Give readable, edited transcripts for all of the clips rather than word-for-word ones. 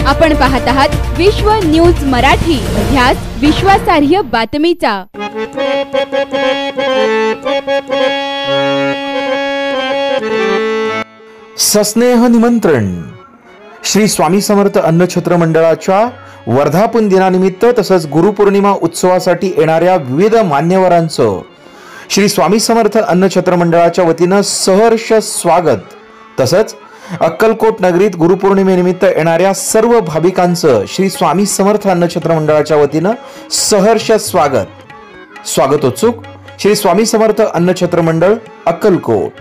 आपण पाहत आहात विश्व न्यूज मराठी, ध्यास विश्वासार्ह बातमीचा। सस्नेह निमंत्रण। श्री स्वामी समर्थ अन्नछत्र मंडळाच्या वर्धापन दिनानिमित्त तसंच गुरुपौर्णिमा उत्सवासाठी येणाऱ्या विविध मान्यवरांचं श्री स्वामी समर्थ अन्नछत्र मंडळाच्या वतीनं सहर्ष स्वागत। तसंच अक्कलकोट नगरीत गुरुपौर्णिमेनिमित्त येणाऱ्या सर्व भाविकांचं श्री स्वामी समर्थ अन्नछत्र मंडळाच्या वतीनं सहर्ष स्वागत। स्वागतोत्सुक श्री स्वामी समर्थ अन्नछत्र मंडळ अक्कलकोट।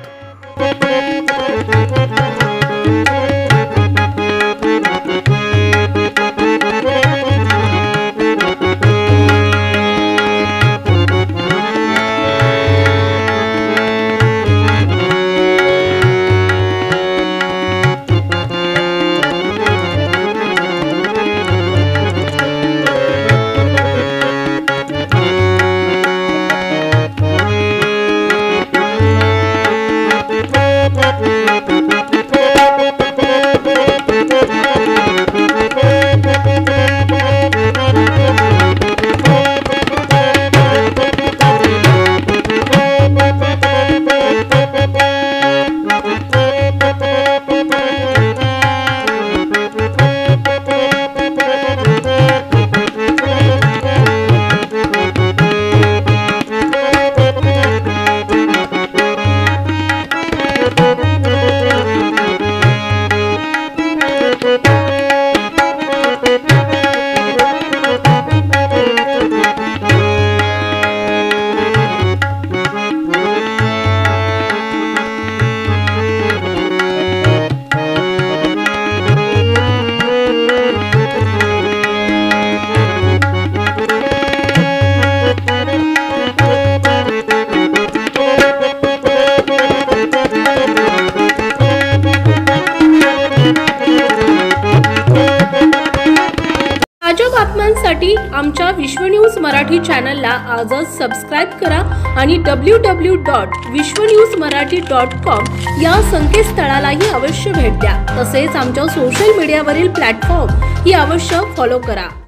ताज्या बातम्यांसाठी आमच्या विश्व न्यूज मराठी चॅनलला आजच सबस्क्राइब करा आणि www.vishwanewsmarathi.com या संकेतस्थळालाही अवश्य भेट द्या। तसेच आमच्या सोशल मीडियावरील प्लॅटफॉर्म ही अवश्य फॉलो करा।